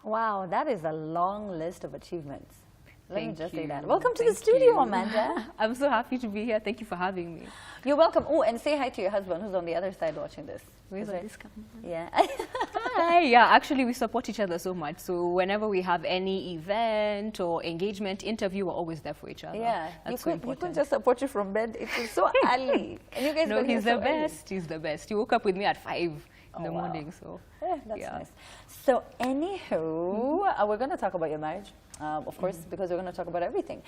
Wow, that is a long list of achievements. Let me just say that. you. Welcome to the Thank studio, you. Amanda. I'm so happy to be here. Thank you for having me. You're welcome. Oh, and say hi to your husband who's on the other side watching this. Where's Is it- this coming from? Yeah. Hi. Yeah, actually, we support each other so much. So whenever we have any event or engagement, interview, we're always there for each other. Yeah. That's You so couldn't important. just support you from bed. It was so early. And you guys No, got here he's so the early. best. He's the best. He woke up with me at 5 in the wow. morning. So That's yeah. nice. So anywho, we're going to talk about your marriage, of course, because we're going to talk about everything.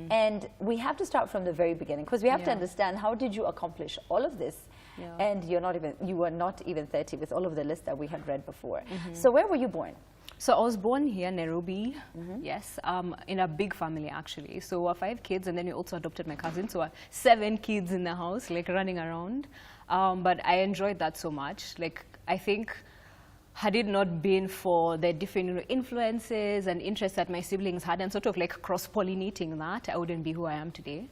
And we have to start from the very beginning because we have to Yeah. understand how did you accomplish all of this? Yeah. And you were not even 30 with all of the lists that we had read before. So where were you born? So I was born here in Nairobi, yes, in a big family actually. So we're 5 kids, and then we also adopted my cousin. So we're 7 kids in the house, like running around. But I enjoyed that so much. Like I think, had it not been for the different influences and interests that my siblings had, and sort of like cross-pollinating that, I wouldn't be who I am today.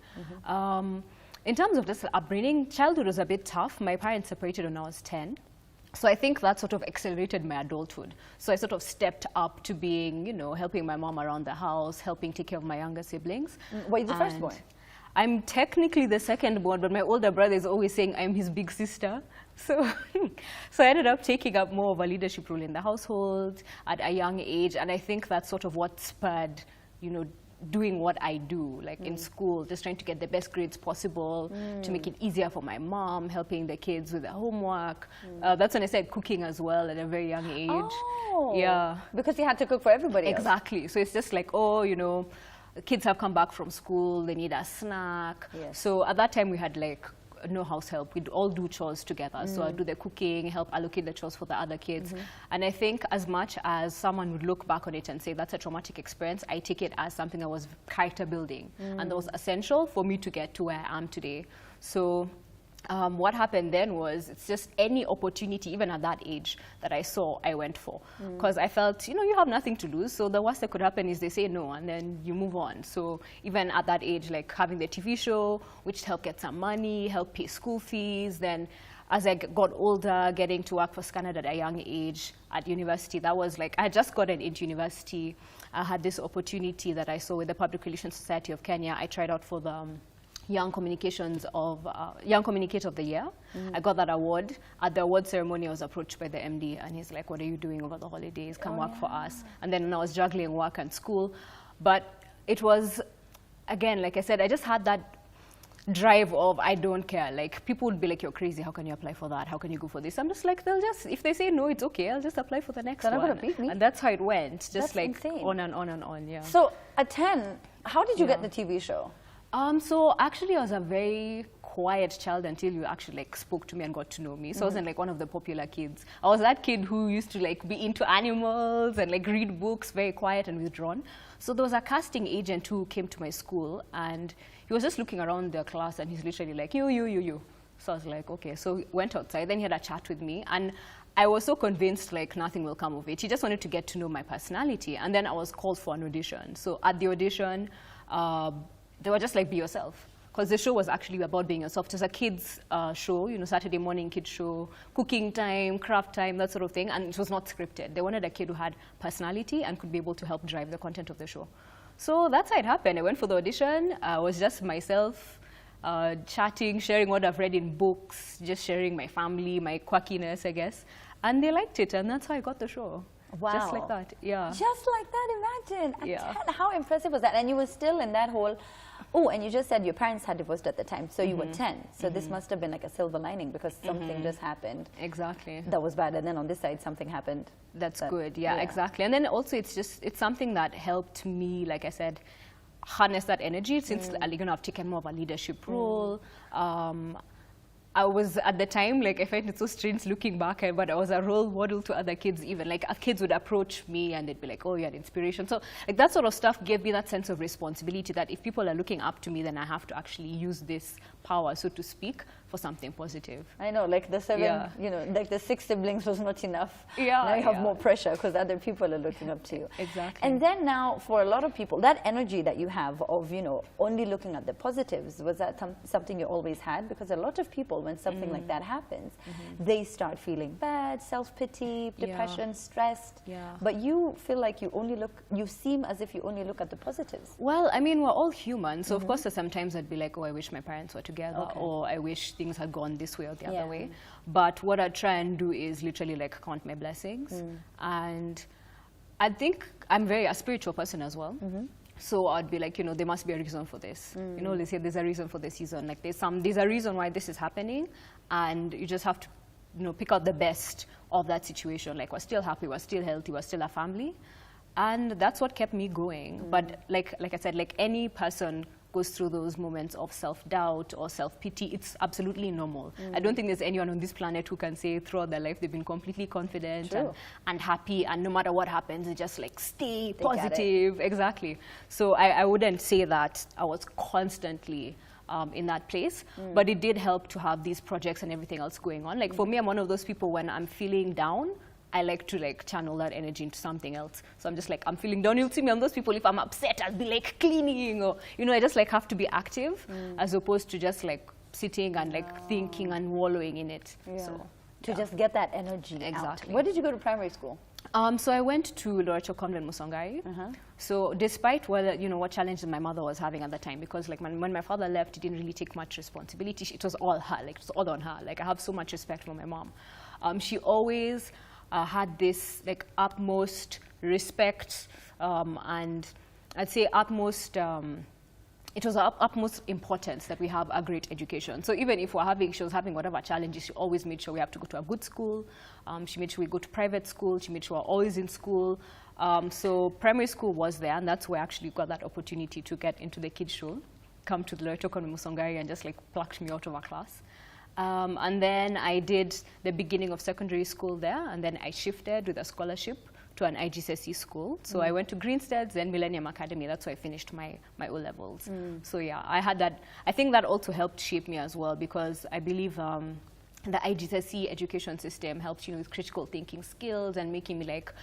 In terms of this upbringing, childhood was a bit tough. My parents separated when I was 10. So I think that sort of accelerated my adulthood. So I sort of stepped up to being, you know, helping my mom around the house, helping take care of my younger siblings. Were you the And firstborn? I'm technically the second-born, but my older brother is always saying I'm his big sister. So, so I ended up taking up more of a leadership role in the household at a young age, and I think that's sort of what spurred, you know, doing what I do, like in school, just trying to get the best grades possible, to make it easier for my mom, helping the kids with their homework. That's when I started cooking as well at a very young age. Oh, Yeah. because you had to cook for everybody else. Exactly. So it's just like, oh, you know, kids have come back from school, they need a snack. Yes. So at that time we had like no house help. We'd all do chores together. So I'd do the cooking, help allocate the chores for the other kids. And I think as much as someone would look back on it and say that's a traumatic experience, I take it as something that was character building and that was essential for me to get to where I am today. So what happened then was it's just any opportunity, even at that age, that I saw, I went for. Because I felt, you know, you have nothing to lose. So the worst that could happen is they say no, and then you move on. So even at that age, like having the TV show, which helped get some money, helped pay school fees. Then as I got older, getting to work for Scanad at a young age at university, that was like, I had just gotten into university. I had this opportunity that I saw with the Public Relations Society of Kenya. I tried out for the Young Communicator of the Year. I got that award. At the award ceremony, I was approached by the MD, and he's like, what are you doing over the holidays? Come work for us. And then I was juggling work and school. But it was, again, like I said, I just had that drive of, I don't care. Like, people would be like, you're crazy. How can you apply for that? How can you go for this? I'm just like, they'll just, if they say no, it's okay. I'll just apply for the next They're not one. gonna beat me. And that's how it went. Just That's like insane. on and on and on, yeah. So at 10, how did you get the TV show? So actually I was a very quiet child until you actually like spoke to me and got to know me. So I wasn't like one of the popular kids. I was that kid who used to like be into animals and like read books, very quiet and withdrawn. So there was a casting agent who came to my school, and he was just looking around the class, and he's literally like, you. So I was like, okay. So we went outside, then he had a chat with me, and I was so convinced like nothing will come of it. He just wanted to get to know my personality. And then I was called for an audition. So at the audition, they were just like, be yourself. Because the show was actually about being yourself. It was a kids show, you know, Saturday morning kids show, cooking time, craft time, that sort of thing. And it was not scripted. They wanted a kid who had personality and could be able to help drive the content of the show. So that's how it happened. I went for the audition. I was just myself, chatting, sharing what I've read in books, just sharing my family, my quirkiness, I guess. And they liked it, and that's how I got the show. Wow. Just like that, yeah. Just like that, imagine. At Yeah. 10, how impressive was that? And you were still in that whole, oh, and you just said your parents had divorced at the time, so you were 10. So this must have been like a silver lining because something just happened Exactly. that was bad. And then on this side, something happened. That's that- good, yeah, exactly. And then also it's something that helped me, like I said, harness that energy since I've taken more of a leadership role. I was, at the time, like, I find it so strange looking back, but I was a role model to other kids even. Like, kids would approach me and they'd be like, oh, you had inspiration. So, like, that sort of stuff gave me that sense of responsibility that if people are looking up to me, then I have to actually use this power, so to speak, for something positive. I know, like the seven, Yeah. you know, like the 6 siblings was not enough. Yeah, Now you have yeah. more pressure because other people are looking up to you. Exactly. And then now, for a lot of people, that energy that you have of, you know, only looking at the positives, was that something you always had? Because a lot of people, when something like that happens, they start feeling bad, self-pity, depression, stressed. Yeah. But you feel like you seem as if you only look at the positives. Well, I mean, we're all human. So, of course, sometimes I'd be like, oh, I wish my parents were together, or I wish things had gone this way or the other way. But what I try and do is literally like count my blessings. And I think I'm a spiritual person as well. So I'd be like, you know, there must be a reason for this. You know, they say there's a reason for the season. Like there's a reason why this is happening, and you just have to, you know, pick out the best of that situation. Like, we're still happy, we're still healthy, we're still a family. And that's what kept me going. But like I said, like any person goes through those moments of self-doubt or self-pity, it's absolutely normal. I don't think there's anyone on this planet who can say throughout their life they've been completely confident and happy, and no matter what happens, they just like stay positive. Exactly. So I wouldn't say that I was constantly in that place, but it did help to have these projects and everything else going on. Like for me, I'm one of those people, when I'm feeling down, I like to like channel that energy into something else. So I'm just like, I'm feeling down. You'll see me on those people. If I'm upset, I'll be like cleaning, or, you know, I just like have to be active as opposed to just like sitting and like thinking and wallowing in it. So to just get that energy out. Exactly. Where did you go to primary school? So I went to Loreto Convent Musongai. So despite what challenges my mother was having at the time, because like when my father left, he didn't really take much responsibility. It was all her, like it was all on her. Like I have so much respect for my mom. She always had this like utmost respect and I'd say utmost it was of utmost importance that we have a great education. So even if she was having whatever challenges, she always made sure we have to go to a good school. She made sure we go to private school. She made sure we're always in school. So primary school was there, and that's where I actually got that opportunity to get into the kids show, come to the Loreto Convent Musongai, and just like plucked me out of a class. And then I did the beginning of secondary school there, and then I shifted with a scholarship to an IGCSE school. So I went to Greensteads, then Millennium Academy. That's where I finished my O-levels. So yeah, I had that. I think that also helped shape me as well, because I believe the IGCSE education system helps you with critical thinking skills and making me like,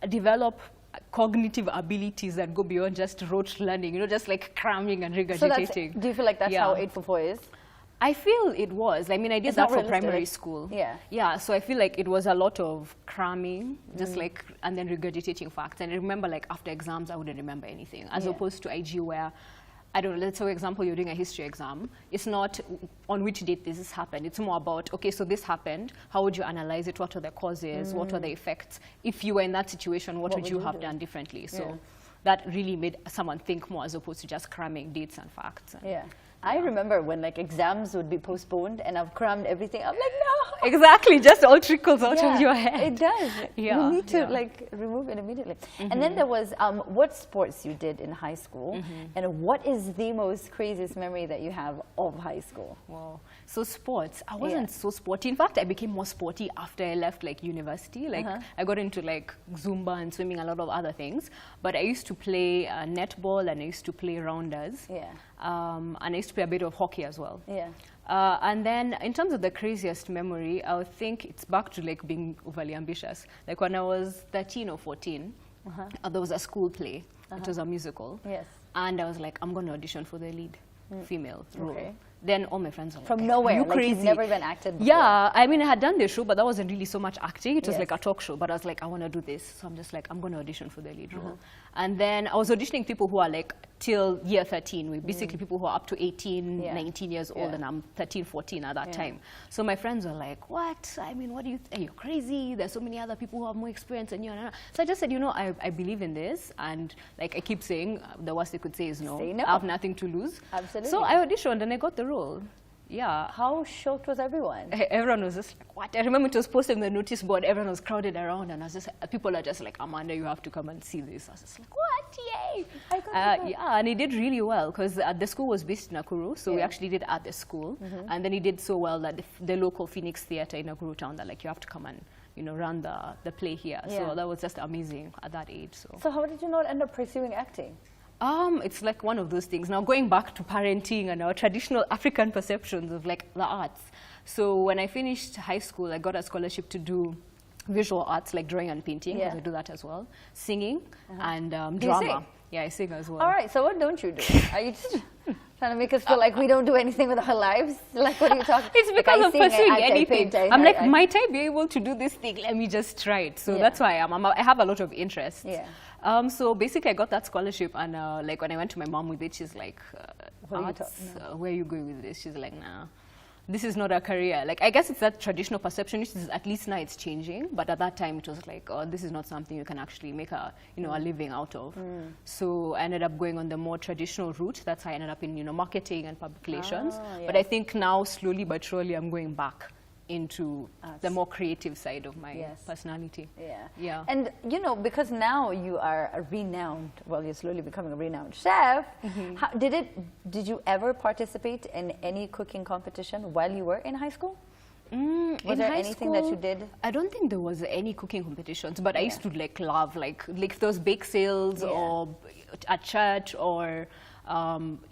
develop cognitive abilities that go beyond just rote learning, just like cramming and regurgitating. So do you feel like that's how 844 is? I feel it was. I mean, I did that for primary school. Yeah, so I feel like it was a lot of cramming, just like, and then regurgitating facts. And I remember like after exams, I wouldn't remember anything, as opposed to IG where, I don't know, let's say for example, you're doing a history exam. It's not on which date this happened. It's more about, okay, so this happened. How would you analyze it? What are the causes? What are the effects? If you were in that situation, what would you have done differently? So that really made someone think more, as opposed to just cramming dates and facts. I remember when like exams would be postponed and I've crammed everything. I'm like, no. Exactly, just all trickles out of your head. It does. You need to like remove it immediately. And then there was what sports you did in high school, and what is the most craziest memory that you have of high school? Wow. So sports, I wasn't so sporty. In fact, I became more sporty after I left like university. Like I got into like Zumba and swimming, a lot of other things. But I used to play netball, and I used to play rounders. And I used to play a bit of hockey as well. And then in terms of the craziest memory, I would think it's back to like being overly ambitious. Like when I was 13 or 14, there was a school play. It was a musical. And I was like, I'm going to audition for the lead female role. Then all my friends were like, from nowhere, you like crazy. You've never even acted before. Yeah, I mean, I had done the show, but that wasn't really so much acting. It was like a talk show, but I was like, I want to do this. So I'm just like, I'm going to audition for the lead role. And then I was auditioning people who are like till year 13. We're basically people who are up to 18, 19 years old, and I'm 13, 14 at that time. So my friends were like, what? I mean, what do you, are you crazy? There's so many other people who have more experience than you. So I just said, I believe in this. And like I keep saying, the worst they could say is no. Say no. I have nothing to lose. Absolutely. So I auditioned and I got the role. Yeah. How shocked was everyone? Everyone was just like, what? I remember it was posted on the notice board. Everyone was crowded around, and I was just, people are just like, Amanda, you have to come and see this. I was just like, what? Yay! Yeah, and he did really well, because the school was based in Nakuru, so we actually did at the school. And then he did so well that the local Phoenix Theatre in Nakuru town, that like you have to come and run the play here. So that was just amazing at that age. So how did you not end up pursuing acting? It's like one of those things. Now, going back to parenting and our traditional African perceptions of like the arts. So when I finished high school, I got a scholarship to do visual arts like drawing and painting, because I do that as well, singing and drama. sing? Yeah, I sing as well. All right, so what don't you do? Are you just trying to make us feel like we don't do anything with our lives? Like, what are you talking? It's because like, of pursuing anything. I'm like, I, might I be able to do this thing? Let me just try it. So that's why I have a lot of interests. Yeah. So basically, I got that scholarship, and like when I went to my mom with it, she's like, arts, where are you going with this? She's like, nah, this is not a career. Like, I guess it's that traditional perception, which is, at least now it's changing. But at that time, it was like, oh, this is not something you can actually make a, a living out of. So I ended up going on the more traditional route. That's how I ended up in, marketing and public relations. But I think now, slowly but surely, I'm going back into the more creative side of my personality. Yeah. And because now you are a renowned, well, you're slowly becoming a renowned chef. How, did you ever participate in any cooking competition while you were in high school? Was there anything that you did? I don't think there was any cooking competitions, but I used to love those bake sales or at church or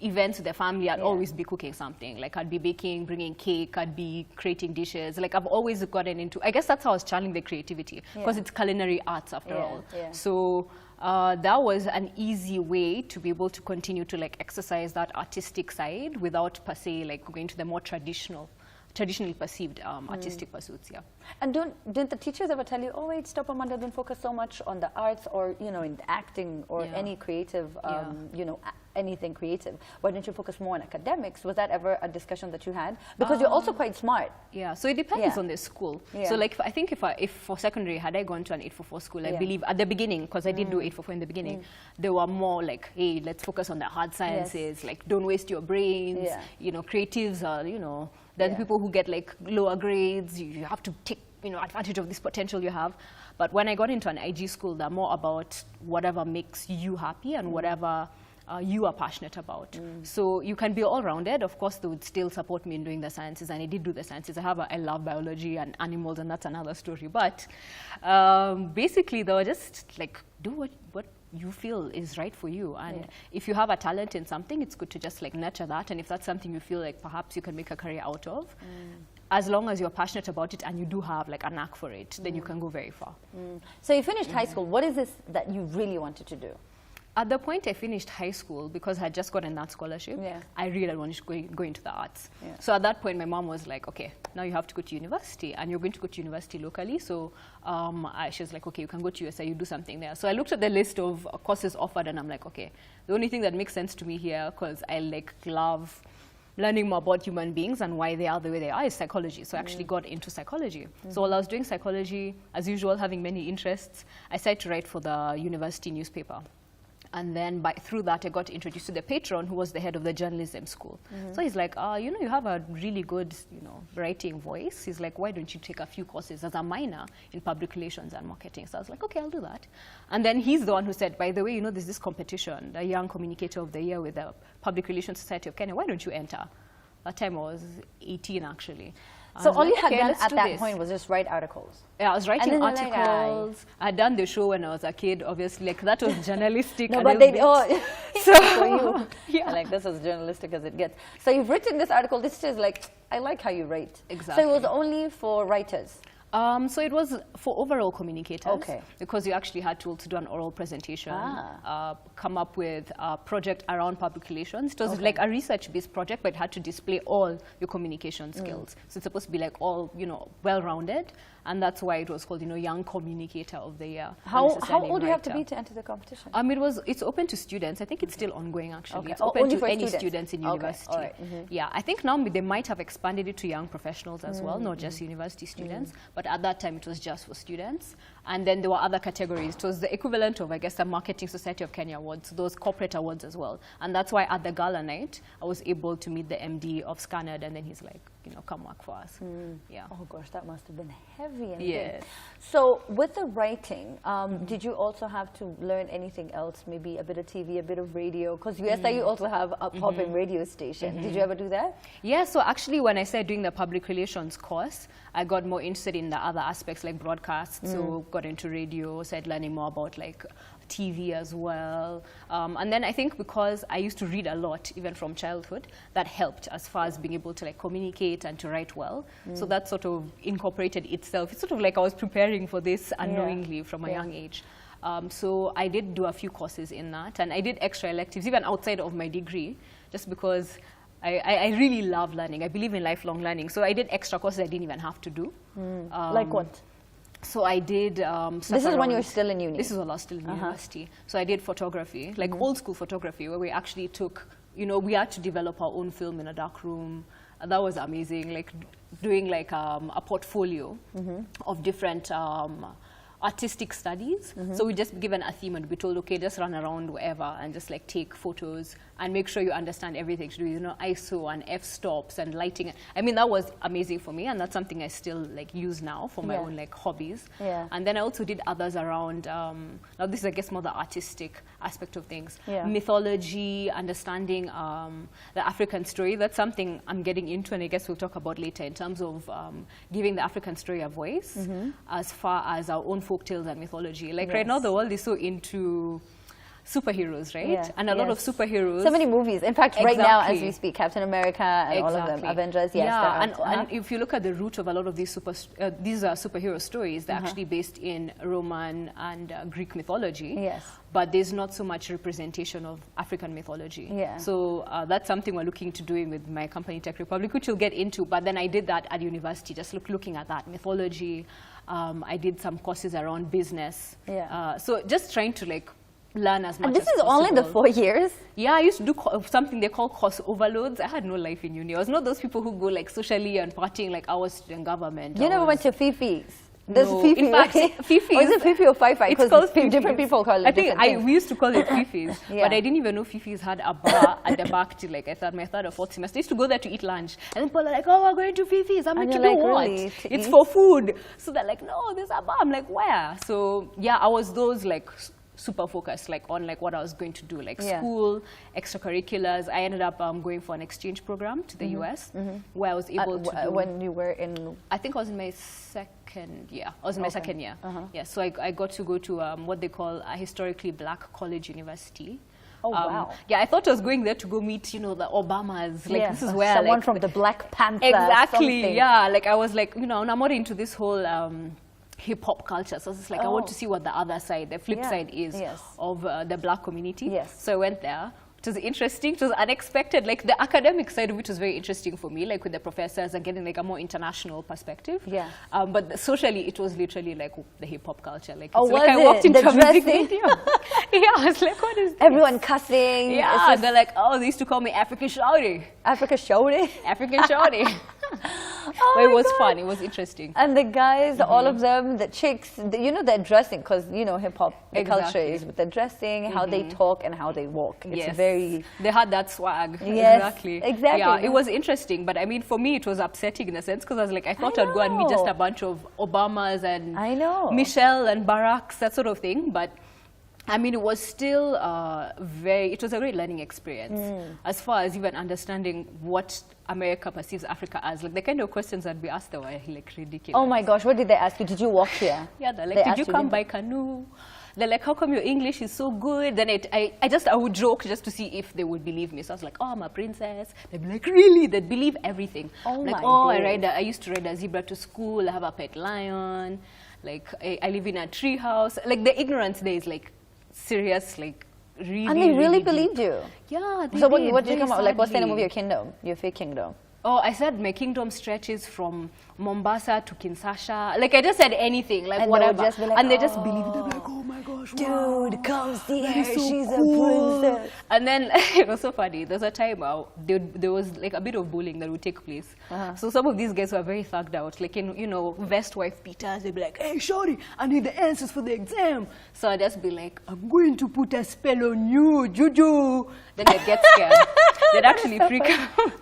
events with the family. I'd always be cooking something. Like, I'd be baking, bringing cake, I'd be creating dishes. Like, I've always gotten into, I guess that's how I was channeling the creativity, because it's culinary arts after all. So that was an easy way to be able to continue to exercise that artistic side without per se going to the more traditionally perceived artistic pursuits. And didn't the teachers ever tell you, oh wait, stop, Amanda, don't focus so much on the arts or in acting or any creative, anything creative? Why don't you focus more on academics? Was that ever a discussion that you had? Because you're also quite smart. Yeah, so it depends on the school. So I think if for secondary, had I gone to an 844 school, I believe at the beginning, because I did do 844 in the beginning, they were more like, hey, let's focus on the hard sciences, don't waste your brains. Creatives are, then people who get lower grades, you have to take advantage of this potential you have. But when I got into an IG school, they're more about whatever makes you happy and whatever you are passionate about. So you can be all-rounded. Of course, they would still support me in doing the sciences, and I did do the sciences. I love biology and animals, and that's another story. But basically, they were just do what you feel is right for you. And if you have a talent in something, it's good to just nurture that. And if that's something you feel like perhaps you can make a career out of, as long as you're passionate about it and you do have a knack for it, then you can go very far. So you finished high school. What is this that you really wanted to do? At the point I finished high school, because I had just gotten that scholarship, I really wanted to go into the arts. So at that point, my mom was like, okay, now you have to go to university, and you're going to go to university locally. So she was like, okay, you can go to USI, you do something there. So I looked at the list of courses offered, and I'm like, okay, the only thing that makes sense to me here, because I love learning more about human beings and why they are the way they are, is psychology. So I actually got into psychology. So while I was doing psychology, as usual, having many interests, I started to write for the university newspaper. And then through that, I got introduced to the patron, who was the head of the journalism school. So he's like, you have a really good, writing voice. He's like, why don't you take a few courses as a minor in public relations and marketing? So I was like, okay, I'll do that. And then he's the one who said, by the way, there's this competition, the Young Communicator of the Year with the Public Relations Society of Kenya. Why don't you enter? That time I was 18, actually. So all you had done at that point was just write articles? Yeah, I was writing articles. I had done the show when I was a kid, obviously. That was journalistic. No, but so for you, this is journalistic as it gets. So you've written this article. This is I like how you write. Exactly. So it was only for writers? So it was for overall communicators, because you actually had to do an oral presentation, come up with a project around public relations. It was like a research-based project, but it had to display all your communication skills. So it's supposed to be all, well-rounded, and that's why it was called, Young Communicator of the Year. How old do you have to be to enter the competition? It's open to students. I think it's still ongoing, actually. It's open to any students in university. Yeah, I think now they might have expanded it to young professionals as well, not just university students. But at that time, it was just for students. And then there were other categories. It was the equivalent of, I guess, the Marketing Society of Kenya Awards, those corporate awards as well. And that's why at the gala night, I was able to meet the MD of Scanad, and then he's like, come work for us. Yeah. Oh gosh, that must have been heavy and big. So with the writing, did you also have to learn anything else? Maybe a bit of TV, a bit of radio? Because USIU also have a pop-in radio station. Did you ever do that? Yeah, so actually when I started doing the public relations course, I got more interested in the other aspects like broadcasts. So got into radio, started learning more about TV as well. And then I think because I used to read a lot, even from childhood, that helped as far as being able to like communicate and to write well. So that sort of incorporated itself. It's sort of like I was preparing for this unknowingly from a young age. So I did do a few courses in that, and I did extra electives, even outside of my degree, just because I really love learning. I believe in lifelong learning. So I did extra courses I didn't even have to do. Like what? So I did This is when you were still in uni? This is when I was still in university. So I did photography, like old school photography, where we actually took, you know, we had to develop our own film in a dark room. And that was amazing, like doing like a portfolio of different artistic studies. So we just given a theme and be told, okay, just run around wherever and just like take photos and make sure you understand everything to do, you know, ISO and f-stops and lighting. I mean, that was amazing for me, and that's something I still like use now for my own like hobbies. And then I also did others around, now this is I guess more the artistic aspect of things. Mythology, understanding the African story. That's something I'm getting into, and I guess we'll talk about later in terms of giving the African story a voice as far as our own folktales and mythology. Like right now the world is so into superheroes, right? And a lot of superheroes. So many movies. In fact, right now as we speak, Captain America and all of them, Avengers, and if you look at the root of a lot of these superhero stories, they're actually based in Roman and Greek mythology. But there's not so much representation of African mythology. So that's something we're looking to doing with my company Tech Republic, which we'll get into. But then I did that at university, just looking at that mythology. I did some courses around business. So just trying to like learn as much as possible. And this is only the 4 years? Yeah, I used to do something they call course overloads. I had no life in uni. I was not those people who go like socially and partying like I was student government. You never went to Fifi's? There's no. Fifi, in fact, Fifi. Or is it Fifi or Fifi? It's called Fifi. Different people call it. I think we used to call it Fifi's, but I didn't even know Fifi's had a bar at the back till like I thought my third or fourth semester. I used to go there to eat lunch, and people are like, "Oh, we're going to Fifi's." I'm like, "To do what? It's for food." So they're like, "No, there's a bar." I'm like, "Where?" So yeah, I was those like super focused like on like what I was going to do, like school, extracurriculars. I ended up going for an exchange program to the US, where I was able to do, when you were in, I think I was in my second year. I was in my second year. Yeah, so I got to go to what they call a historically black college university. Oh, wow. Yeah, I thought I was going there to go meet, you know, the Obamas. Like, this is where someone like, from the Black Panther. Exactly, something. yeah. Like, I was like, you know, I'm more into this whole hip-hop culture. So it's like, I want to see what the other side, the flip side is of the black community. So I went there. It was interesting. It was unexpected. Like, the academic side of it was very interesting for me, like with the professors and getting like a more international perspective. But socially, it was literally like the hip-hop culture. Like, it's like I walked into a music video. I was like, what is this? Everyone cussing. Yeah, they're like, oh, they used to call me African Shawty. African Shawty? African Shawty. But it was fun. It was interesting. And the guys, all of them, the chicks, you know, their dressing, because, you know, hip-hop, the culture is with the dressing, how they talk and how they walk. It's very... They had that swag. Exactly. Yeah, it was interesting. But, I mean, for me, it was upsetting in a sense, because I was like, I thought I'd go and meet just a bunch of Obamas and Michelle and Baracks, that sort of thing. But... I mean, it was still it was a great learning experience as far as even understanding what America perceives Africa as. Like, the kind of questions that we asked were like ridiculous. Oh my gosh, what did they ask you? Did you walk here? Yeah, they're like, did you come by canoe? They're like, how come your English is so good? Then I would joke just to see if they would believe me. So I was like, oh, I'm a princess. They'd be like, really? They'd believe everything. Oh like, my I used to ride a zebra to school. I have a pet lion. Like, I live in a tree house. Like, the ignorance there is like, serious, like, really. And they really believed you? Yeah, they So did, what did you come up, like, what's the name of your kingdom, your fake kingdom? Oh, I said my kingdom stretches from Mombasa to Kinshasa. Like, I just said anything, like, and whatever. Just like, and they just believe it. They're like, oh my gosh, dude, come see her, so she's cool. a princess. And then, it was so funny. There was a time there was, like, a bit of bullying that would take place. So some of these guys were very thugged out. Like, in, you know, vest wife beaters, they'd be like, hey, shorty, I need the answers for the exam. So I'd just be like, I'm going to put a spell on you, Juju. Then they'd get scared. They'd actually freak out.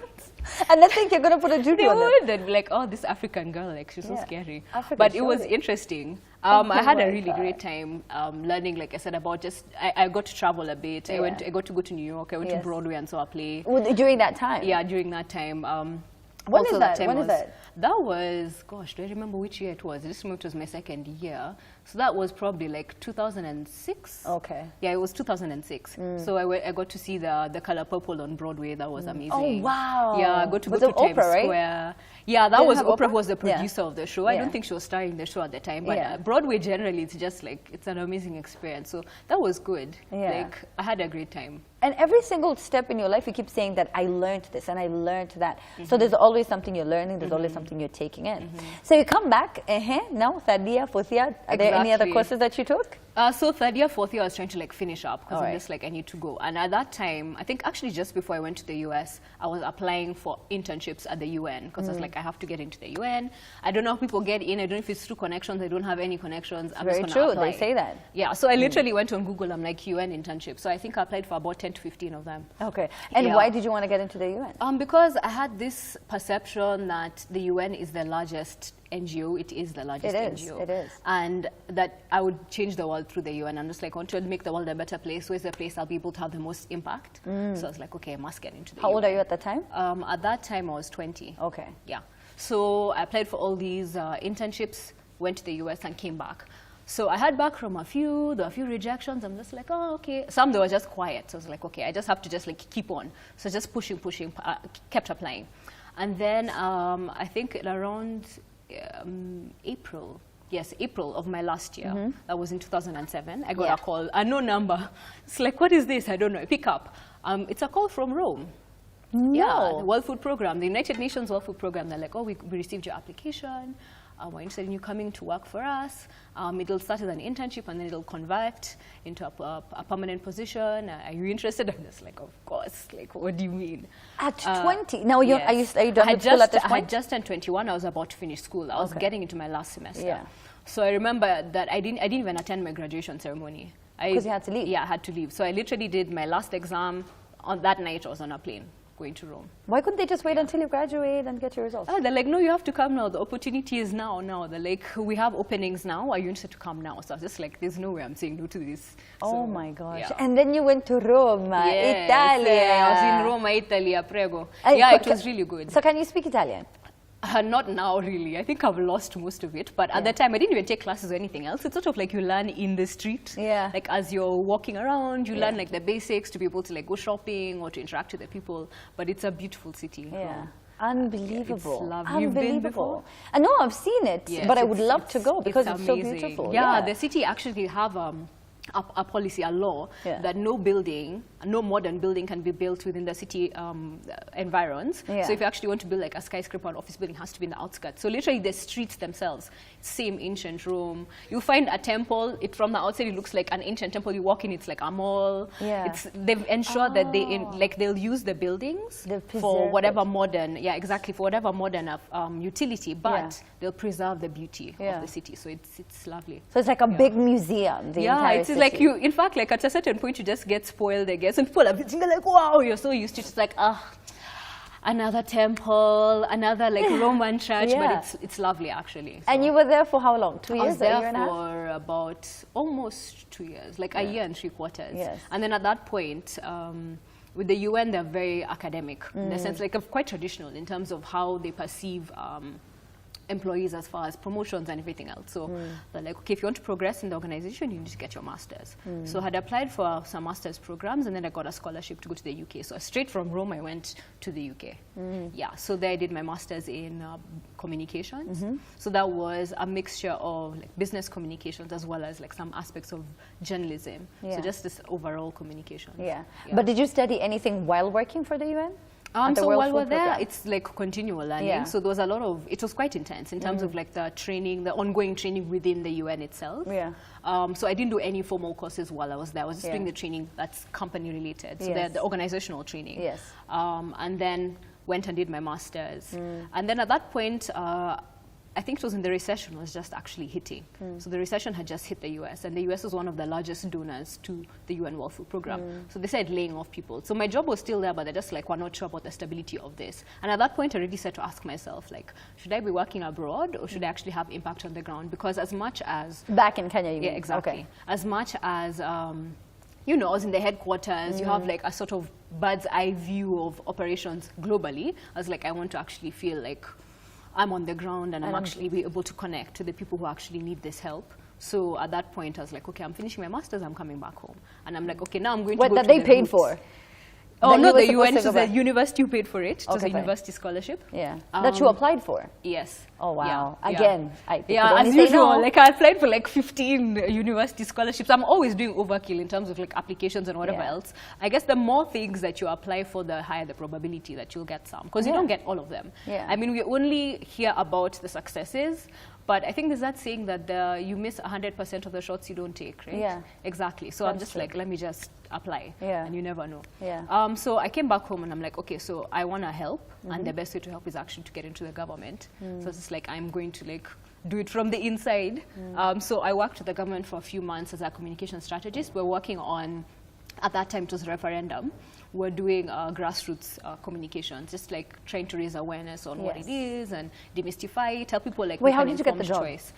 And they think you're going to put a juju on them. They'd be like, oh, this African girl, like, she's so scary. African but it was interesting. I had a really great time learning, like I said, about just, I got to travel a bit. I got to go to New York. I went to Broadway and saw a play. During that time? Yeah, during that time. When is that? That was, gosh, do I remember which year it was? This moved was my second year. So that was probably like 2006. Okay. Yeah, it was 2006. So I got to see the Color Purple on Broadway. That was amazing. Oh, wow. Yeah, I got to go Was to it Times Oprah, right? Square. Yeah, that Did it was have Oprah Oprah? was the Yeah. producer of the show. I Yeah. don't think she was starring the show at the time, but Yeah. Broadway generally, it's just like, it's an amazing experience. So that was good. Yeah. Like, I had a great time. And every single step in your life, you keep saying that I learned this and I learned that. So there's always something you're learning, there's always something you're taking in. So you come back, now, third year, fourth year, are there any other Exactly. courses that you took? So third year, fourth year, I was trying to like finish up because I'm Alright. just like, I need to go. And at that time, I think actually just before I went to the US, I was applying for internships at the UN because I was like, I have to get into the UN. I don't know how people get in. I don't know if it's through connections. I don't have any connections. I'm Very just gonna true, apply. they say that. Yeah, so I literally went on Google. I'm like, UN internship. So I think I applied for about 10 to 15 of them. Okay. And Yeah. why did you want to get into the UN? Because I had this perception that the UN is the largest NGO. It is the largest It is, NGO. it is. And that I would change the world through the UN. I'm just like, I want to make the world a better place. Where's the place I'll be able to have the most impact? So I was like, okay, I must get into the How UN. old are you at the time? At that time, I was 20. Okay. Yeah. So I applied for all these internships, went to the US and came back. So I had back from there were a few rejections. I'm just like, oh, okay. Some, they were just quiet. So I was like, okay, I just have to just like keep on. So just pushing, kept applying. And then I think around April of my last year, that was in 2007, I got Yeah. a call, a no number. It's like, what is this? I don't know. I pick up. It's a call from Rome. Yeah, the World Food Program, the United Nations World Food Program. They're like, oh, we received your application. We're interested in you coming to work for us. It'll start as an internship and then it'll convert into a permanent position. Are you interested? I'm just like, of course. Like, what do you mean? At 20? Now, are you done I with school at this I had point? just turned 21. I was about to finish school. I was Okay. getting into my last semester. Yeah. So I remember that I didn't even attend my graduation ceremony. 'Cause you had to leave? Yeah, I had to leave. So I literally did my last exam. On that night, I was on a plane going to Rome. Why couldn't they just wait until you graduate and get your results? They're like, no, you have to come now. The opportunity is now. They're like, we have openings now. Are you interested to come now? So I was just like, there's no way I'm saying no to this. Oh So, my gosh. yeah. And then you went to Rome, Yes, Italia. I was in Rome, Italy, prego. Uh, Yeah, it ca- was really good. So can you speak Italian? Not now, really. I think I've lost most of it. But at the time, I didn't even take classes or anything else. It's sort of like you learn in the street. Yeah. Like as you're walking around, you learn like the basics to be able to like go shopping or to interact with the people. But it's a beautiful city. Yeah. Rome. Unbelievable. It's lovely. You've been Unbelievable. I know, I've seen it, Yes, but I would love to it's- go because it's so amazing. beautiful. Yeah, the city actually have a policy, a law, Yeah. that no modern building can be built within the city environs. Yeah. So if you actually want to build like a skyscraper or office building, it has to be in the outskirts. So literally the streets themselves, same ancient Rome. You find a temple, from the outside it looks like an ancient temple. You walk in, it's like a mall. Yeah. They've ensured that they'll use the buildings They'll for preserve whatever it. modern, for whatever modern utility, but Yeah. they'll preserve the beauty Yeah. of the city. So it's lovely. So it's like a big museum, the entire It's city. like you, in fact, like at a certain point, you just get spoiled, I guess, and people are visiting, like, wow, you're so used to it. It's like, another temple, another like Roman church, Yeah. but it's lovely actually. So And you were there for how long? 2 I years? was A there year and a half? for about almost 2 years, like a year and 3/4. Yes. And then at that point, with the UN, they're very academic in the sense, like, quite traditional in terms of how they perceive employees as far as promotions and everything else. So they're like, okay, if you want to progress in the organization, you need to get your master's. So I had applied for some master's programs, and then I got a scholarship to go to the UK. So straight from Rome, I went to the UK. Yeah, so there I did my master's in communications. So that was a mixture of like business communications as well as like some aspects of journalism. Yeah. So just this overall communications. Yeah. Yeah. But did you study anything while working for the UN? At the So World while Food we're there, Programme? it's like continual learning. Yeah. So there was a lot of, it was quite intense in terms of like the training, the ongoing training within the UN itself. Yeah. So I didn't do any formal courses while I was there. I was just Yeah. doing the training that's company related. So Yes. the organizational training. Yes. And then went and did my master's. And then at that point, I think it was in the recession was just actually hitting. So the recession had just hit the US, and the US is one of the largest donors to the UN World Food Program. So they said laying off people. So my job was still there, but they're just like, we're not sure about the stability of this. And at that point, I already started to ask myself, like, should I be working abroad or should I actually have impact on the ground? Because as much as Back in Kenya, you mean? yeah, exactly. Okay. As much as, you know, I was in the headquarters, you have like a sort of bird's eye view of operations globally. I was like, I want to actually feel like I'm on the ground and I'm actually be able to connect to the people who actually need this help. So at that point, I was like, okay, I'm finishing my master's, I'm coming back home. And I'm like, okay, now I'm going to go that to they the paid roots. for? Oh, That no, you were the supposed UN, to it go was the back? university who paid for it. It was Okay, a fine. university scholarship. Yeah. That you applied for? Yes. Oh, wow. Yeah. Again, I could Yeah, only as say usual, no. like I applied for like 15 university scholarships. I'm always doing overkill in terms of like applications and whatever Yeah. else. I guess the more things that you apply for, the higher the probability that you'll get some, because you Yeah. don't get all of them. Yeah. I mean, we only hear about the successes, but I think there's that saying that you miss 100% of the shots you don't take, right? Yeah. Exactly. So I'm just like, let me just apply. Yeah. And you never know. Yeah. So I came back home and I'm like, okay, so I want to help. And the best way to help is actually to get into the government. So it's just like, I'm going to like do it from the inside. So I worked with the government for a few months as a communication strategist. We're working on, at that time it was referendum. We're doing grassroots communication, just like trying to raise awareness on what Yes. it is and demystify it, tell people like Wait, make how an did you get the informed job? choice.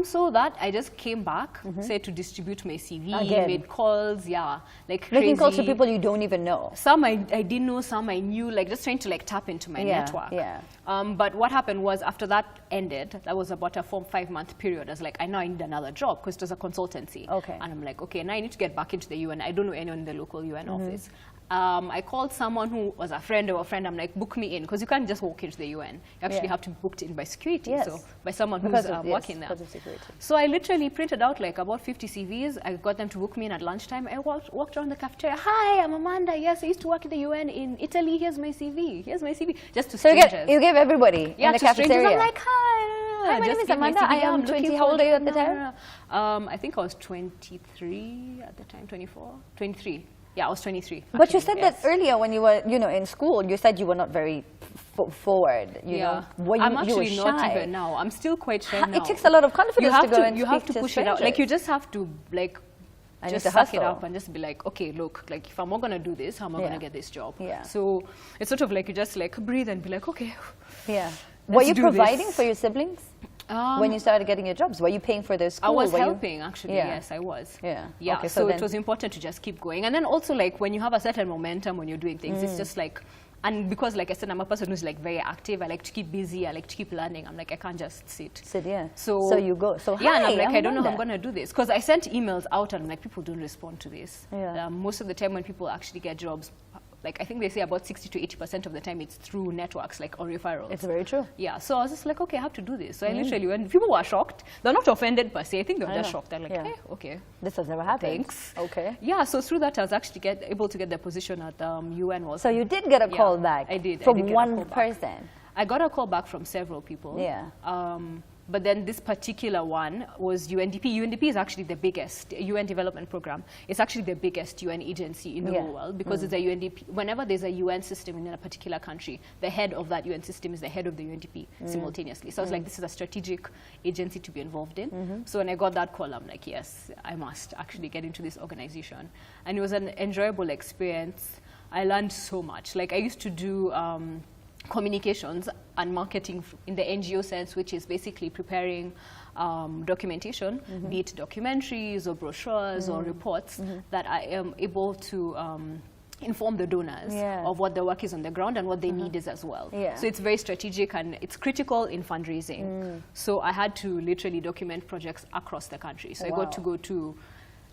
So that I just came back, said to distribute my CV, Again. made calls, yeah, like crazy. Making calls to people you don't even know. Some I didn't know, some I knew, like just trying to like tap into my Yeah, network. yeah. But what happened was after that ended, that was about a 4-5 month period. I was like, I know I need another job because it was a consultancy. Okay. And I'm like, okay, now I need to get back into the UN. I don't know anyone in the local UN office. I called someone who was a friend of a friend. I'm like, book me in, because you can't just walk into the UN. You actually Yeah. have to be booked in by security, Yes. so by someone who's Because of, yes, working there. because of security. So I literally printed out like about 50 CVs. I got them to book me in at lunchtime. I walked around the cafeteria. Hi, I'm Amanda. Yes, I used to work in the UN in Italy. Here's my CV. Here's my CV. Just to So strangers. you gave everybody Yeah, in the to strangers. cafeteria. I'm like, hi. Hi, my just name is give my Amanda. CV. I am I'm looking 20. How old are you at the for- time? I think I was 23 at the time, 24, 23. Yeah, I was 23. But you actually, said yes. that earlier when you were, in school. You said you were not very forward. You know, were you, I'm you actually were not shy. even now. I'm still quite shy now. It takes a lot of confidence you have to go and you have speak to push it out. Like you just have to like I need just to suck it hustle. up and just be like, okay, look, like if I'm not gonna do this, how am I Yeah. gonna get this job? Yeah. So it's sort of like you just like breathe and be like, okay. Yeah. Were Let's you do providing this. for your siblings when you started getting your jobs? Were you paying for their school? I was Were you- helping actually. Yeah. Yes, I was. Yeah. Yeah. Okay, so so it then- was important to just keep going, and then also like when you have a certain momentum when you're doing things, it's just like. And because, like I said, I'm a person who's like very active. I like to keep busy. I like to keep learning. I'm like, I can't just sit. Said, yeah. So you go. So yeah, and hi, I'm like, I don't know how I'm Amanda. gonna do this, because I sent emails out and I'm like, people don't respond to this. Yeah. Most of the time when people actually get jobs, like I think they say about 60 to 80% of the time it's through networks like or referrals. It's very true. Yeah, so I was just like, okay, I have to do this. So I literally went. People were shocked. They're not offended per se. I think they were I just know. shocked. They're like, Yeah. hey, okay. This has never happened. Thanks. Okay. Yeah, so through that I was actually able to get the position at UN. Was So you did get a Yeah, call back. I did. I From did get a one call back. person. I got a call back from several people. Yeah. But then this particular one was UNDP. UNDP is actually the biggest UN development program. It's actually the biggest UN agency in the Yeah. whole world, because it's a UNDP. Whenever there's a UN system in a particular country, the head of that UN system is the head of the UNDP simultaneously. So I was like, this is a strategic agency to be involved in. So when I got that call, I'm like, yes, I must actually get into this organization. And it was an enjoyable experience. I learned so much. Like I used to do communications and marketing in the NGO sense, which is basically preparing documentation, be it documentaries or brochures or reports that I am able to inform the donors Yeah. of what the work is on the ground and what they need is as well. Yeah. So it's very strategic and it's critical in fundraising. So I had to literally document projects across the country. So I Wow. got to go to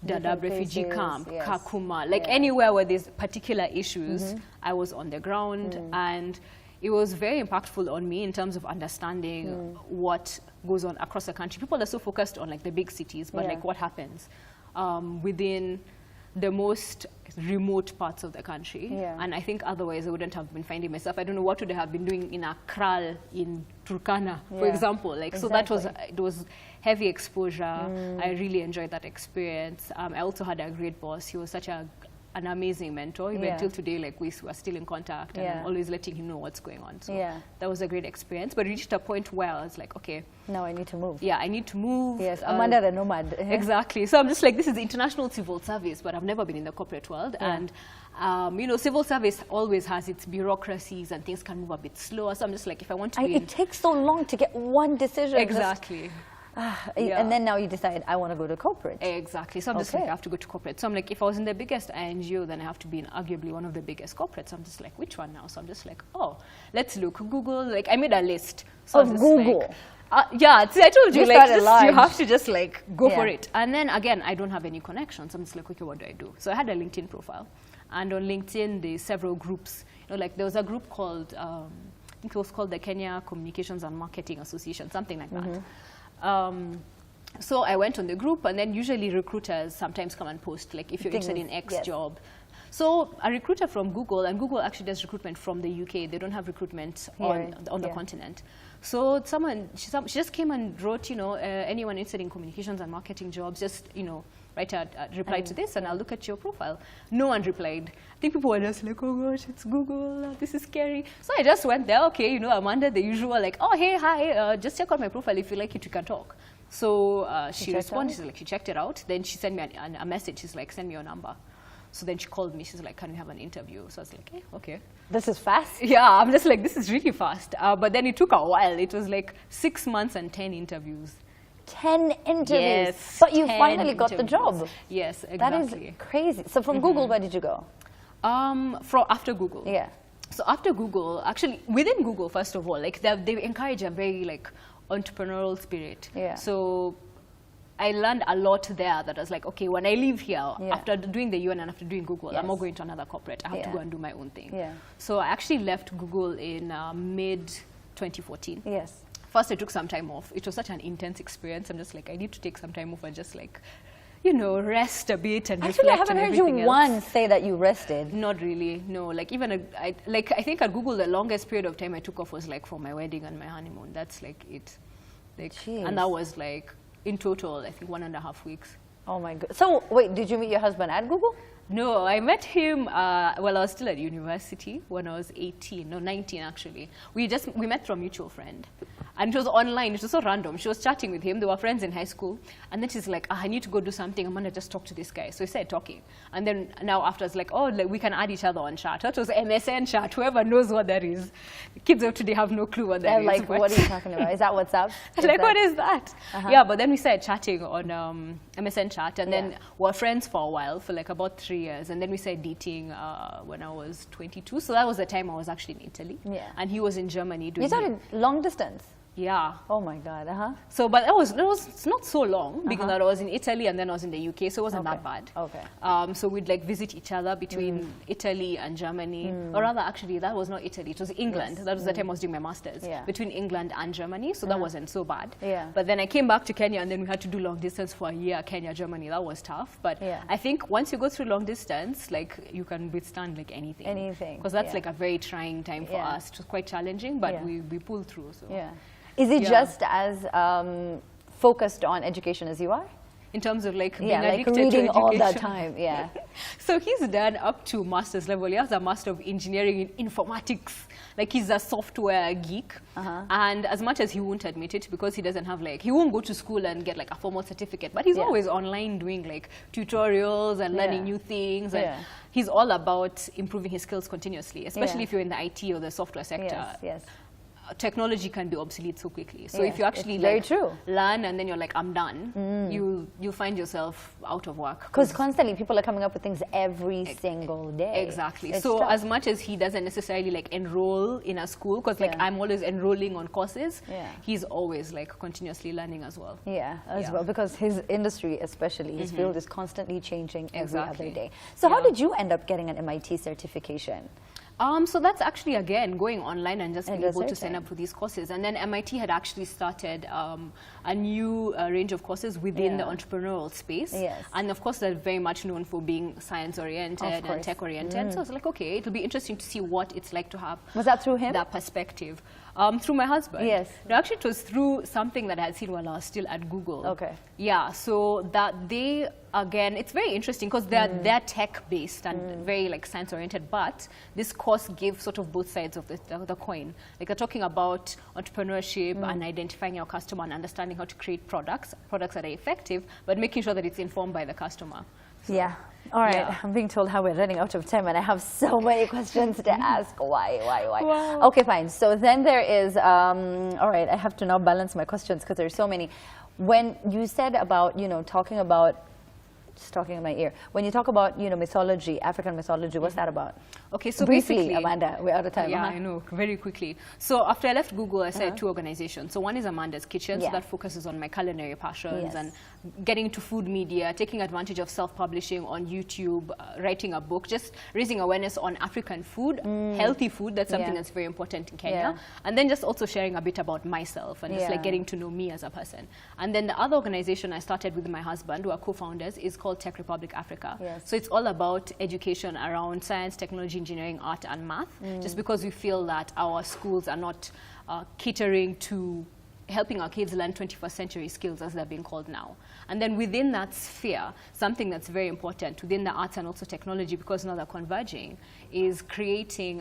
Dadaab Different refugee places, camp, yes. Kakuma, like Yeah. anywhere where there's particular issues, I was on the ground, and it was very impactful on me in terms of understanding what goes on across the country. People are so focused on like the big cities, but Yeah. like what happens within the most remote parts of the country. Yeah. And I think otherwise I wouldn't have been finding myself. I don't know what would I have been doing in Akral in Turkana, for Yeah. example. Like so that was Exactly. it was heavy exposure. I really enjoyed that experience. I also had a great boss. He was such an amazing mentor. Even Yeah. till today, like we were still in contact, and Yeah. I'm always letting him know what's going on. So Yeah. that was a great experience. But it reached a point where I was like, okay, Now I need to move. yeah, I need to move. Yes, Amanda the nomad. Exactly. So I'm just like, this is international civil service, but I've never been in the corporate world. Yeah. And, civil service always has its bureaucracies and things can move a bit slower. So I'm just like, if I want to be It takes so long to get one decision. exactly. Yeah. And then now you decide, I want to go to corporate. Exactly. So I'm just Okay. like, I have to go to corporate. So I'm like, if I was in the biggest NGO, then I have to be in arguably one of the biggest corporates. I'm just like, which one now? So I'm just like, oh, let's look. Google, like, I made a list. So I Of was just Google? like, yeah, see, I told you, You like, started just, large. you have to just like go for Yeah. it. And then again, I don't have any connections. I'm just like, okay, what do I do? So I had a LinkedIn profile. And on LinkedIn, there's several groups. You know, like there was a group called, I think it was called the Kenya Communications and Marketing Association, something like that. So I went on the group, and then usually recruiters sometimes come and post, like, if you're interested in X Yes. job. So a recruiter from Google, and Google actually does recruitment from the UK. They don't have recruitment on the Yeah. continent. So she just came and wrote, you know, anyone interested in communications and marketing jobs, just, you know, write a reply to this, and I'll look at your profile. No one replied. I think people were just like, oh gosh, it's Google, this is scary. So I just went there, okay, you know, I'm under the usual, like, oh, hey, hi, just check out my profile. If you like it, you can talk. So she responded, she's like, she checked it out. Then she sent me a message. She's like, send me your number. So then she called me. She's like, can we have an interview? So I was like, hey, okay. This is fast. Yeah, I'm just like, this is really fast. But then it took a while. It was like 6 months and 10 interviews. 10 interviews. Yes, But you 10 finally got the interviews. job. Yes, That exactly. is crazy. So from Google, where did you go? From after Google. Yeah. So after Google, actually within Google, first of all, like they encourage a very like entrepreneurial spirit. Yeah. So I learned a lot there that I was like, okay, when I leave here, Yeah. after doing the UN and after doing Google, I'm Yes. not going to another corporate. I have to Yeah. go and do my own thing. Yeah. So I actually left Google in mid 2014. Yes. First, I took some time off. It was such an intense experience. I'm just like, I need to take some time off and just like, you know, rest a bit and Actually, I reflect haven't on heard you everything else. once say that you rested. Not really, no. Like even, I think at Google, the longest period of time I took off was like for my wedding and my honeymoon. That's like it. Like, Jeez. and that was like, in total, I think 1.5 weeks. Oh my god. So wait, did you meet your husband at Google? No, I met him while I was still at university when I was 18, no 19 actually. We met from a mutual friend. And it was online, it was so random. She was chatting with him, they were friends in high school. And then she's like, I need to go do something, I'm gonna just talk to this guy. So we started talking. And then now after it's like, oh, like, we can add each other on chat. That was MSN chat, whoever knows what that is. The kids of today have no clue what that They're is. like, but- what are you talking about? Is that WhatsApp? like, what is that? Yeah, but then we started chatting on MSN chat, and then Yeah. we were friends for a while, for like about 3 years, and then we started dating when I was 22. So that was the time I was actually in Italy, Yeah. and he was in Germany doing. You started long distance. Yeah. Oh my god. So, but it was it's not so long because I was in Italy and then I was in the UK, so it wasn't that bad. Okay. So we'd like visit each other between Italy and Germany, or rather, actually, that was not Italy; it was England. Yes. That was the time I was doing my masters Yeah. between England and Germany, so that wasn't so bad. Yeah. But then I came back to Kenya, and then we had to do long distance for a year. Kenya, Germany, that was tough. But Yeah. I think once you go through long distance, like you can withstand like anything. Anything, Because that's yeah. like a very trying time for Yeah. us. It was quite challenging, but Yeah. we pulled through. So. Yeah. Is it Yeah. just as focused on education as you are? In terms of like being Yeah, like addicted reading to all education. the time. Yeah. So he's done up to master's level. He has a master of engineering in informatics. Like he's a software geek. And as much as he won't admit it, because he doesn't have like, he won't go to school and get like a formal certificate, but he's Yeah. always online doing like tutorials and learning Yeah. new things. And Yeah. he's all about improving his skills continuously, especially Yeah. if you're in the IT or the software sector. Yes. Yes. Technology can be obsolete so quickly. So Yeah, if you actually it's very like true. learn and then you're like, I'm done, you'll find yourself out of work. Because constantly people are coming up with things every single day. Exactly. It's So tough. as much as he doesn't necessarily like enroll in a school, because like Yeah. I'm always enrolling on courses, Yeah. he's always like continuously learning as well. Yeah, as Yeah. well, because his industry, especially his field, is constantly changing every Exactly. other day. So how Yeah. did you end up getting an MIT certification? So that's actually, again, going online and just And being just able to searching. sign up for these courses. And then MIT had actually started a new range of courses within the Yeah. entrepreneurial space. Yes. And of course, they're very much known for being science-oriented Of and course. tech-oriented. So I was like, okay, it'll be interesting to see what it's like to have Was that through him? that perspective. Through my husband. Yes. No, actually, it was through something that I had seen while I was still at Google. Okay. Yeah, so that they, again, it's very interesting because they're tech-based and very like science-oriented, but this course gives sort of both sides of the coin. Like they're talking about entrepreneurship and identifying your customer and understanding how to create products that are effective, but making sure that it's informed by the customer. Yeah. All right. Yeah. I'm being told how we're running out of time, and I have so many questions to ask. Why? Wow. Okay, fine. So then there is. All right. I have to now balance my questions because there's so many. When you said about talking about. Just talking in my ear. When you talk about mythology, African mythology, what's that about? Okay, so briefly, basically, Amanda, we're out of time. Yeah, I know, very quickly. So after I left Google, I started two organizations. So one is Amanda's Kitchen, so that focuses on my culinary passions and getting into food media, taking advantage of self-publishing on YouTube, writing a book, just raising awareness on African food, healthy food. That's something that's very important in Kenya. And then just also sharing a bit about myself and just like getting to know me as a person. And then the other organization I started with my husband, who are co-founders, is called Tech Republic Africa. So it's all about education around science, technology, engineering, art, and math, just because we feel that our schools are not catering to helping our kids learn 21st century skills, as they're being called now. And then within that sphere, something that's very important within the arts and also technology, because now they're converging, is creating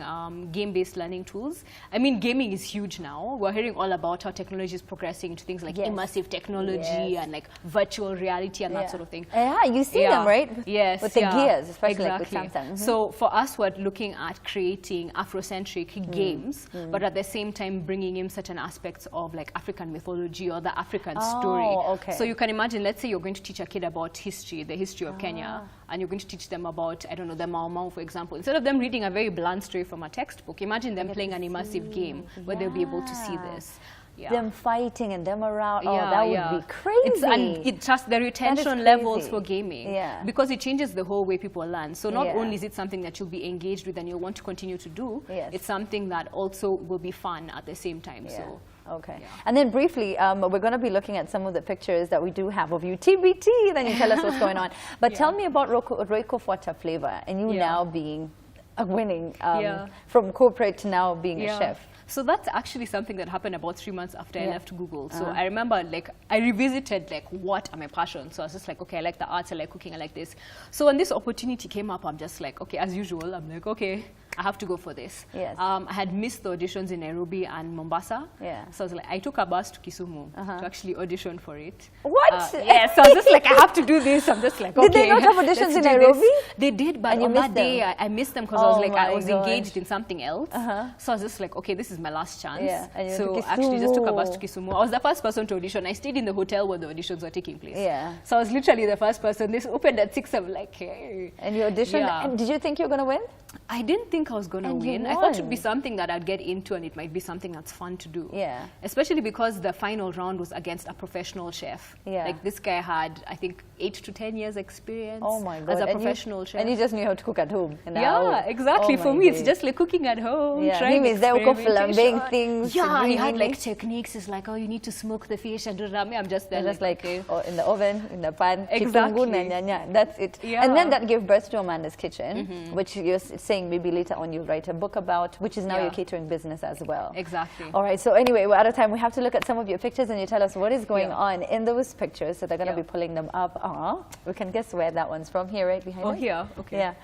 game-based learning tools. I mean, gaming is huge now. We're hearing all about how technology is progressing into things like immersive technology and like virtual reality and that sort of thing. Yeah, you see them, right? Yes. With the gears, especially exactly. like with Samsung. So for us, we're looking at creating Afrocentric games, but at the same time bringing in certain aspects of like African mythology or the African story. Okay. So you can imagine, let's say you're going to teach a kid about history, the history of Kenya, and you're going to teach them about, I don't know, the Mau Mau, for example. Instead of them reading a very blunt story from a textbook, imagine them playing an immersive game where they'll be able to see this. Them fighting and them around, that would be crazy. And it just the retention levels for gaming, because it changes the whole way people learn. So not only is it something that you'll be engaged with and you'll want to continue to do, it's something that also will be fun at the same time. So. Okay. And then briefly, we're going to be looking at some of the pictures that we do have of you. TBT, then you tell us what's going on. But tell me about Royco Fuata Flavor and you now being winning from corporate to now being a chef. So that's actually something that happened about 3 months after I left Google. So I remember, like, I revisited, like, what are my passions? So I was just like, okay, I like the arts, I like cooking, I like this. So when this opportunity came up, I'm just like, okay, as usual, I'm like, okay, I have to go for this. I had missed the auditions in Nairobi and Mombasa. So I was like, I took a bus to Kisumu to actually audition for it. What? So I was just like, I have to do this. I'm just like, okay. Did they not have auditions in Nairobi? This. They did, but on that day, I missed them because I was like, I was engaged in something else. So I was just like, okay, this is my last chance. So I actually just took a bus to Kisumu. I was the first person to audition. I stayed in the hotel where the auditions were taking place. So I was literally the first person. This opened at 6. I'm like, hey. And you auditioned? And did you think you were going to win? I didn't think I was going to win. I thought it would be something that I'd get into and it might be something that's fun to do. Especially because the final round was against a professional chef. Like this guy had, I think, 8 to 10 years experience as a professional chef. And he just knew how to cook at home. Exactly. For me, it's just like cooking at home, trying flambing things. He had like techniques. It's like, oh, you need to smoke the fish and do rami. I'm just there. Just like in the oven, in the pan. Exactly. That's it. And then that gave birth to Amanda's Kitchen, which you're saying maybe later on you'll write a book about, which is now your catering business as well. Exactly. All right. So anyway, we're out of time. We have to look at some of your pictures and you tell us what is going on in those pictures. So they're going to be pulling them up. We can guess where that one's from. Here, right behind us. Here. Okay. Yeah.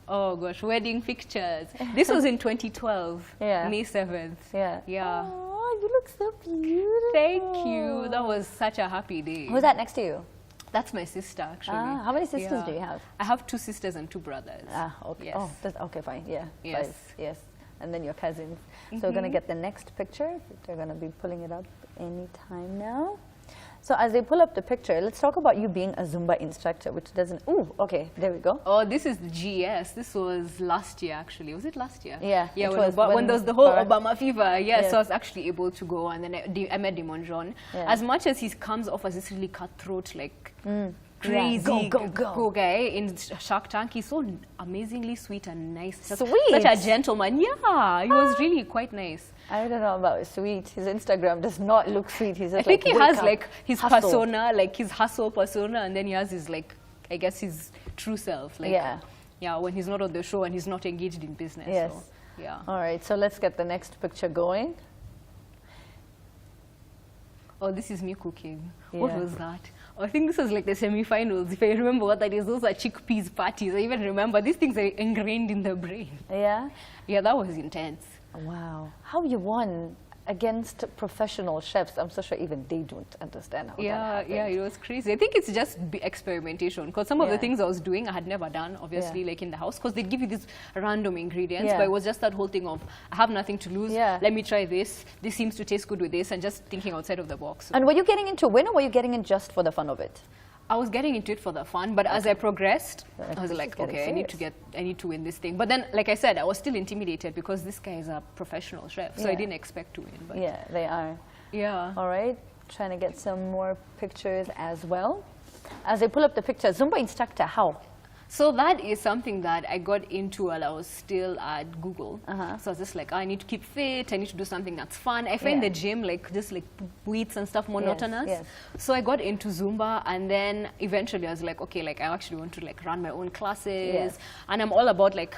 Oh gosh, wedding pictures. This was in 2012, May 7th. Oh, you look so beautiful. Thank you. That was such a happy day. Who's that next to you? That's my sister, actually. How many sisters do you have? I have 2 sisters and 2 brothers. Okay. Yes. Oh, okay, fine. Yeah. Yes. 5. Yes. And then your cousins. So we're going to get the next picture. They're going to be pulling it up any time now. So as they pull up the picture, let's talk about you being a Zumba instructor, which doesn't... Ooh, okay, there we go. Oh, this is the GS. This was last year, actually. Was it last year? Yeah, when there was the whole Obama fever. So I was actually able to go, and then I met Damon John. As much as he comes off as this really cutthroat, like... crazy go guy in Shark Tank. He's so amazingly sweet and nice. Such a gentleman. Yeah, he was really quite nice. I don't know about sweet. His Instagram does not look sweet. He's just I think he has like his persona, like his hustle persona, and then he has his like, I guess his true self. Like, when he's not on the show and he's not engaged in business. Yes. So, All right. So let's get the next picture going. Oh, this is me cooking. What was that? I think this was like the semi-finals. If I remember what that is, those are chickpeas parties. I even remember these things are ingrained in the brain. Yeah? Yeah, that was intense. Wow. How you won? against professional chefs. I'm so sure even they don't understand how that happened. Yeah, it was crazy. I think it's just experimentation, because some of the Yeah. things I was doing I had never done, obviously, Yeah. like in the house, because they'd give you these random ingredients, Yeah. but it was just that whole thing of, I have nothing to lose, Yeah. let me try this seems to taste good with this, and just thinking outside of the box. And were you getting into win, or were you getting in just for the fun of it? I was getting into it for the fun, but as I progressed, I was This like, is getting okay, I need to win this thing. But then, like I said, I was still intimidated because this guy is a professional chef, so I Yeah. didn't expect to win. But Yeah, they are. yeah. All right, trying to get some more pictures as well. As I pull up the picture, Zumba instructor, how? So that is something that I got into while I was still at Google. So I was just like, I need to keep fit, I need to do something that's fun. I find Yeah. the gym, like just like weights and stuff, monotonous. yes. So I got into Zumba, and then eventually I was like, okay, like I actually want to like run my own classes. Yes. And I'm all about like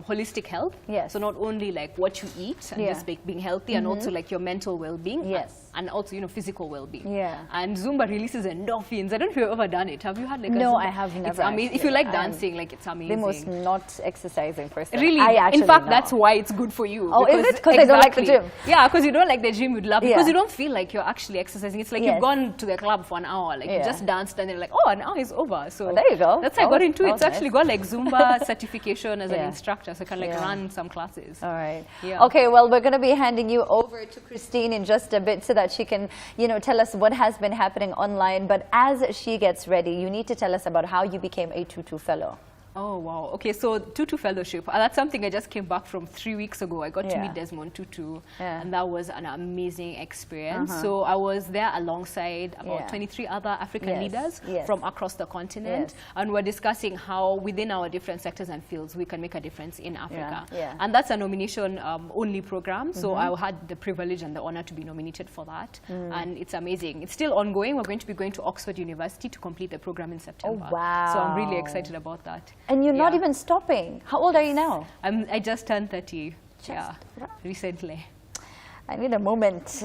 holistic health. Yes. So not only like what you eat and Yeah. just like being healthy, and also like your mental well-being. Yes. And also, you know, physical well-being. Yeah. And Zumba releases endorphins. I don't know if you've ever done it. Have you had like a No, Zumba? I have It's never, amazing. If actually. you like I'm dancing, like it's amazing. The most not exercising person. Really, I actually in fact, know. that's why it's good for you. Oh, is it? 'Cause I don't like the gym? Yeah, because you don't like the gym, you'd love it. Yeah. Because you don't feel like you're actually exercising. It's like Yes. you've gone to the club for an hour, like you Yeah. just danced, and then like, oh, an hour is over. So Oh, there you go. That's how I That got was- into that it. was It's actually got like Zumba certification as an Yeah. instructor, so I can like Yeah. run some classes. All right. Yeah. Okay, well, we're going to be handing you over to Christine in just a bit so that she can, you know, tell us what has been happening online. But as she gets ready, you need to tell us about how you became a Tutu Fellow. Oh, wow. Okay, so Tutu Fellowship, that's something I just came back from 3 weeks ago. I got to Yeah. meet Desmond Tutu, Yeah. and that was an amazing experience. So I was there alongside about Yeah. 23 other African Yes, leaders yes. from across the continent, Yes. and we're discussing how within our different sectors and fields we can make a difference in Africa. yeah. And that's a nomination only program, so I had the privilege and the honor to be nominated for that, and it's amazing. It's still ongoing. We're going to be going to Oxford University to complete the program in September. wow. So I'm really excited about that. And you're not Yeah. even stopping. How old are you now? I just turned 30. Just Recently. I need a moment.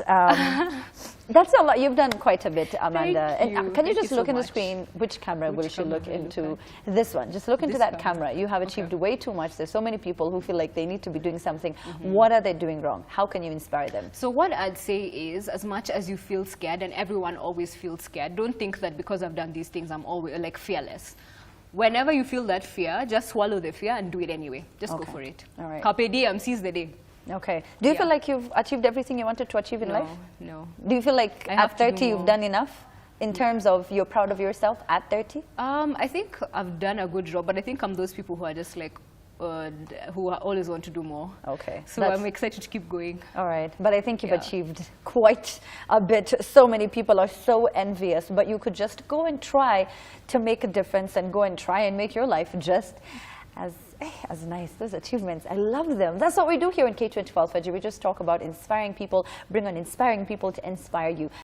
That's a lot. You've done quite a bit, Amanda. Thank you. And, can you Thank just you look so in the much. screen? Which camera will she camera look will I into? look This one. Just look into This that camera. camera. You have achieved way too much. There's so many people who feel like they need to be doing something. What are they doing wrong? How can you inspire them? So what I'd say is, as much as you feel scared, and everyone always feels scared, don't think that because I've done these things, I'm always like fearless. Whenever you feel that fear, just swallow the fear and do it anyway. Just go Okay. for it. All right. Carpe diem, seize the day. Okay. Do you feel Yeah. like you've achieved everything you wanted to achieve in life? No. Do you feel like I have at to do 30 you've more. done enough in terms of you're proud of yourself at 30? I think I've done a good job, but I think I'm those people who are just like, who always want to do more. Okay. So That's- I'm excited to keep going. All right, but I think you've Yeah. achieved quite a bit. So many people are so envious, but you could just go and try to make a difference and go and try and make your life just as nice. Those achievements, I love them. That's what we do here in K24 Alpha G. We just talk about inspiring people, bring on inspiring people to inspire you.